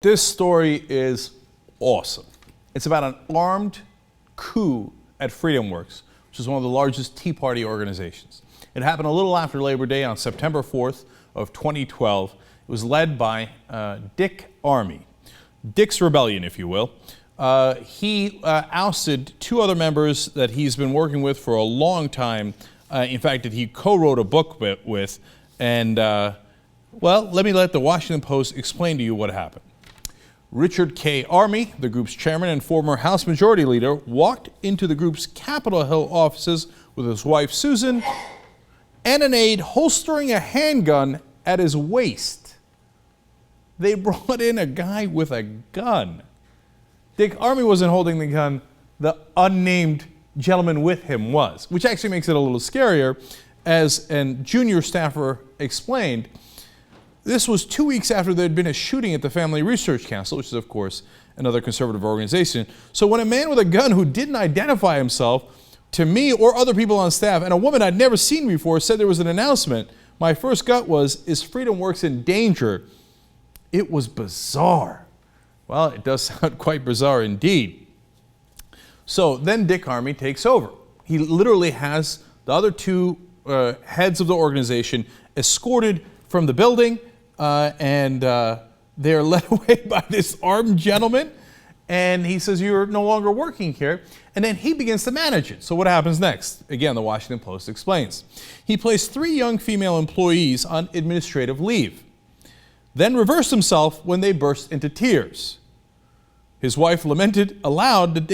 This story is awesome. It's about an armed coup at FreedomWorks, which is one of the largest Tea Party organizations. It happened a little after Labor Day on September 4th of 2012. It was led by Dick Armey. Dick's Rebellion, if you will. He ousted two other members that he's been working with for a long time. In fact, that he co-wrote a book with. And, well, let me let the Washington Post explain to you what happened. Richard K. Armey, the group's chairman and former House Majority Leader, walked into the group's Capitol Hill offices with his wife Susan and an aide holstering a handgun at his waist. They brought in a guy with a gun. Dick Armey wasn't holding the gun, the unnamed gentleman with him was, which actually makes it a little scarier. As a junior staffer explained, this was 2 weeks after there had been a shooting at the Family Research Council, which is, of course, another conservative organization. So when a man with a gun who didn't identify himself to me or other people on staff, and a woman I'd never seen before, said there was an announcement, my first gut was, is FreedomWorks in danger? It was bizarre. Well, it does sound quite bizarre indeed. So then Dick Armey takes over. He literally has the other two heads of the organization escorted from the building, and they're led away by this armed gentleman, and he says, you're no longer working here, and then he begins to manage it. So what happens next? Again, the Washington Post explains. He placed 3 young female employees on administrative leave, then reversed himself when they burst into tears. His wife lamented aloud that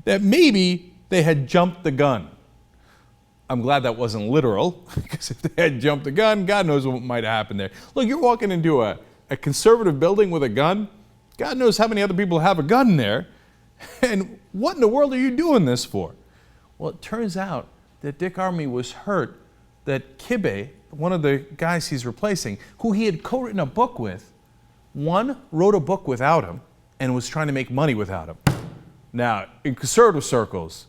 that maybe they had jumped the gun. I'm glad that wasn't literal, because if they had jumped the gun, God knows what might have happened there. Look, you're walking into a conservative building with a gun. God knows how many other people have a gun there. And what in the world are you doing this for? Well, it turns out that Dick Armey was hurt that Kibe, one of the guys he's replacing, who he had co-written a book with, wrote a book without him and was trying to make money without him. Now, in conservative circles,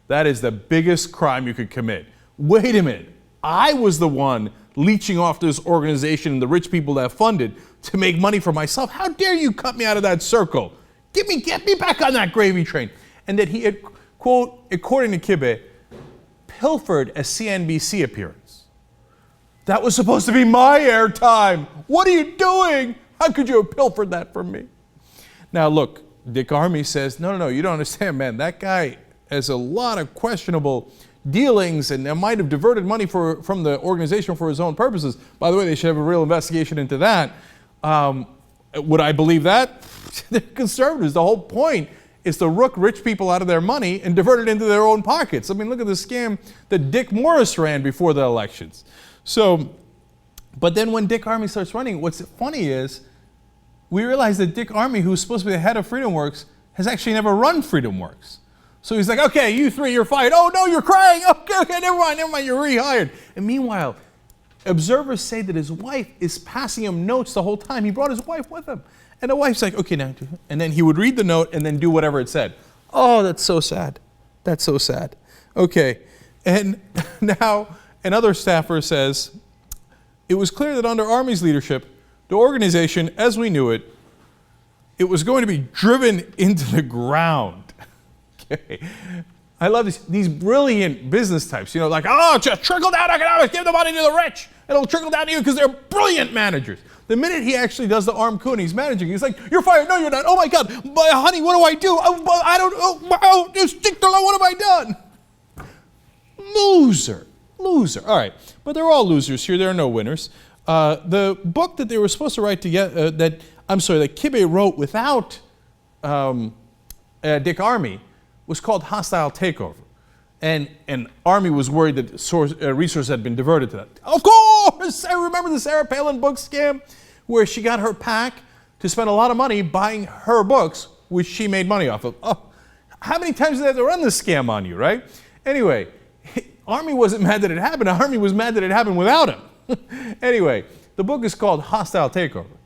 that is the biggest crime you could commit. Wait a minute, I was the one leeching off this organization and the rich people that funded to make money for myself. How dare you cut me out of that circle? Get me back on that gravy train. And that he had, quote, according to Kibe, pilfered a CNBC appearance. That was supposed to be my airtime. What are you doing? How could you have pilfered that from me? Now look, Dick Armey says, no, you don't understand, man. That guy has a lot of questionable dealings and might have diverted money from the organization for his own purposes. By the way, they should have a real investigation into that. Would I believe that? They're conservatives. The whole point is to rook rich people out of their money and divert it into their own pockets. I mean, look at the scam that Dick Morris ran before the elections. So, but then when Dick Armey starts running, what's funny is we realize that Dick Armey, who's supposed to be the head of FreedomWorks, has actually never run FreedomWorks. So he's like, okay, you 3, you're fired. Oh, no, you're crying. Okay, never mind, you're rehired. And meanwhile, observers say that his wife is passing him notes the whole time. He brought his wife with him. And the wife's like, okay, now, and then he would read the note and then do whatever it said. Oh, that's so sad. That's so sad. Okay, and now another staffer says, it was clear that under Armey's leadership, the organization, as we knew it, it was going to be driven into the ground. Okay. I love these brilliant business types, like, oh, just trickle down economics, give the money to the rich. It'll trickle down to you because they're brilliant managers. The minute he actually does the armed coup and he's managing, he's like, you're fired. No, you're not. Oh my God, honey, what do I do? I don't, what have I done? Loser. All right, but they're all losers here. There are no winners. The book that they were supposed to write together, that Kibe wrote without Dick Armey, was called Hostile Takeover. And Armey was worried that resources had been diverted to that. Of course! I remember the Sarah Palin book scam where she got her PAC to spend a lot of money buying her books, which she made money off of. Oh, how many times did they have to run this scam on you, right? Anyway, Armey wasn't mad that it happened. Armey was mad that it happened without him. Anyway, the book is called Hostile Takeover.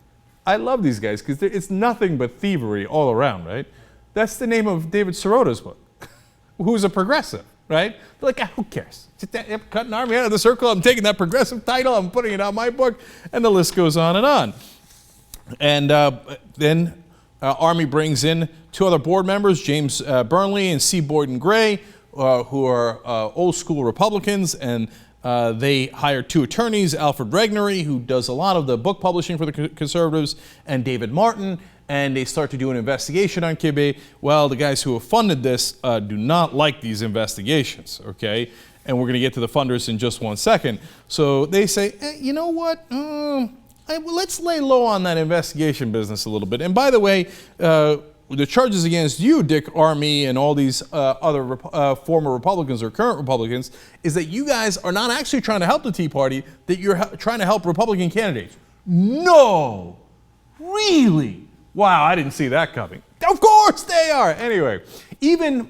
I love these guys because it's nothing but thievery all around, right? That's the name of David Sirota's book, who's a progressive, right? They're like, who cares? I'm cutting Armey out of the circle. I'm taking that progressive title. I'm putting it on my book. And the list goes on and on. And then Armey brings in two other board members, James Burnley and C. Boyden Gray, who are old school Republicans, and they hired two attorneys, Alfred Regnery, who does a lot of the book publishing for the conservatives, and David Martin, and they start to do an investigation on Kibbeh. Well, the guys who have funded this do not like these investigations, okay? And we're going to get to the funders in just 1 second. So they say, you know what? Let's lay low on that investigation business a little bit. And by the way, the charges against you, Dick Armey, and all these other former Republicans or current Republicans, is that you guys are not actually trying to help the Tea Party, that you're trying to help Republican candidates. No! Really? Wow, I didn't see that coming. Of course they are! Anyway,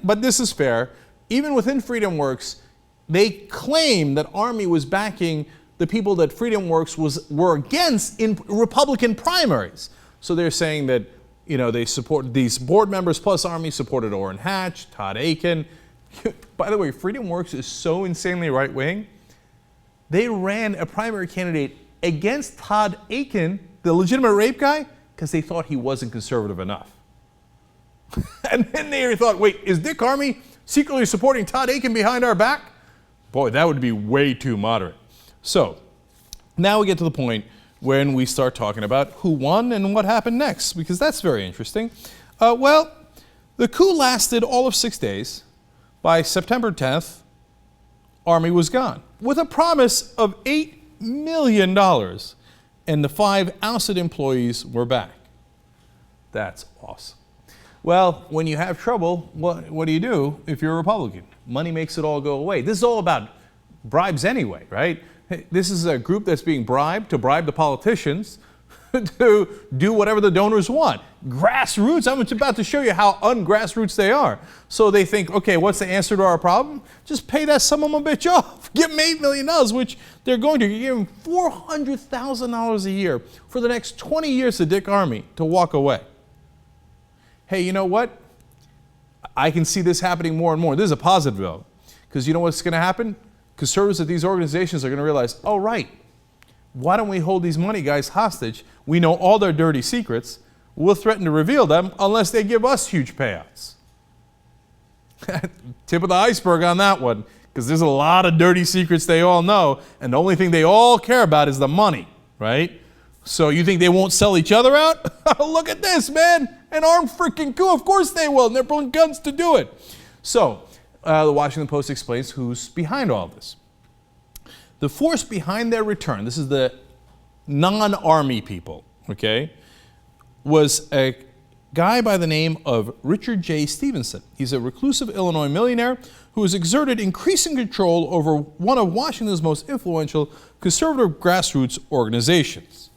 but this is fair, even within FreedomWorks, they claim that Armey was backing the people that FreedomWorks were against in Republican primaries. So they're saying that, you know, they support these board members plus Armey supported Orrin Hatch, Todd Akin. By the way, FreedomWorks is so insanely right-wing. They ran a primary candidate against Todd Akin, the legitimate rape guy, because they thought he wasn't conservative enough. And then they thought, wait, is Dick Armey secretly supporting Todd Akin behind our back? Boy, that would be way too moderate. So now we get to the point when we start talking about who won and what happened next, because that's very interesting. Well, the coup lasted all of 6 days. By September 10th, Armey was gone, with a promise of $8 million, and the 5 ousted employees were back. That's awesome. Well, when you have trouble, what do you do if you're a Republican? Money makes it all go away. This is all about bribes anyway, right? This is a group that's being bribed to bribe the politicians to do whatever the donors want. Grassroots, I'm about to show you how un-grassroots they are. So they think, okay, what's the answer to our problem? Just pay that son of a bitch off. Give them $8 million, which they're going to give him $400,000 a year for the next 20 years to Dick Armey to walk away. Hey, you know what? I can see this happening more and more. This is a positive though, because you know what's going to happen? Conservatives at these organizations are going to realize, oh, right, why don't we hold these money guys hostage? We know all their dirty secrets. We'll threaten to reveal them unless they give us huge payouts. Tip of the iceberg on that one, because there's a lot of dirty secrets they all know, and the only thing they all care about is the money, right? So you think they won't sell each other out? Look at this, man. An armed freaking coup. Of course they will, and they're pulling guns to do it. So the Washington Post explains who's behind all this. The force behind their return, this is the non-Army people, okay, was a guy by the name of Richard J. Stevenson. He's a reclusive Illinois millionaire who has exerted increasing control over one of Washington's most influential conservative grassroots organizations.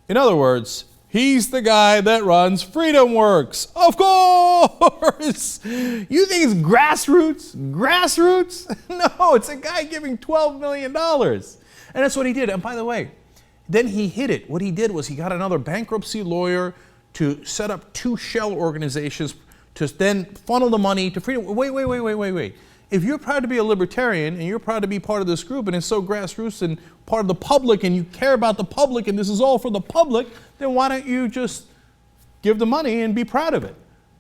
In other words, he's the guy that runs FreedomWorks. Of course! You think it's grassroots? Grassroots? No, it's a guy giving $12 million. And that's what he did. And by the way, then he hid it. What he did was he got another bankruptcy lawyer to set up 2 shell organizations to then funnel the money to freedom. Wait. If you're proud to be a libertarian and you're proud to be part of this group and it's so grassroots and part of the public and you care about the public and this is all for the public, then why don't you just give the money and be proud of it?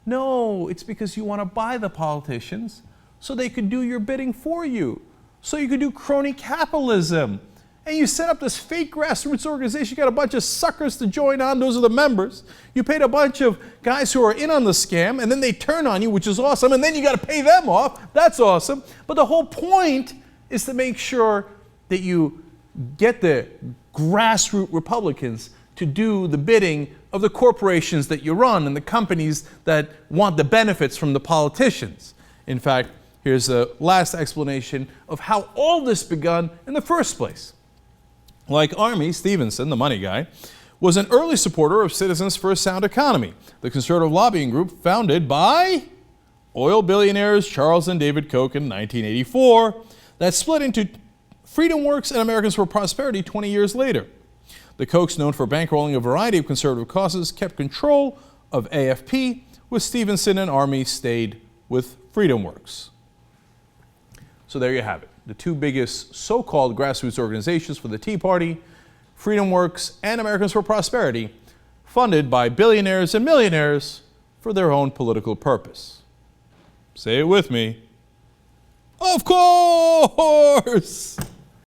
No, it's because you want to buy the politicians so they could do your bidding for you. So you could do crony capitalism. And you set up this fake grassroots organization. You got a bunch of suckers to join on. Those are the members. You paid a bunch of guys who are in on the scam, and then they turn on you, which is awesome. And then you got to pay them off. That's awesome. But the whole point is to make sure that you get the grassroots Republicans to do the bidding of the corporations that you run and the companies that want the benefits from the politicians. In fact, here's the last explanation of how all this begun in the first place. Like Armey, Stevenson, the money guy, was an early supporter of Citizens for a Sound Economy, the conservative lobbying group founded by oil billionaires Charles and David Koch in 1984 that split into FreedomWorks and Americans for Prosperity 20 years later. The Kochs, known for bankrolling a variety of conservative causes, kept control of AFP, with Stevenson and Armey stayed with FreedomWorks. So there you have it. The 2 biggest so-called grassroots organizations for the Tea Party, FreedomWorks and Americans for Prosperity, funded by billionaires and millionaires for their own political purpose. Say it with me. Of course!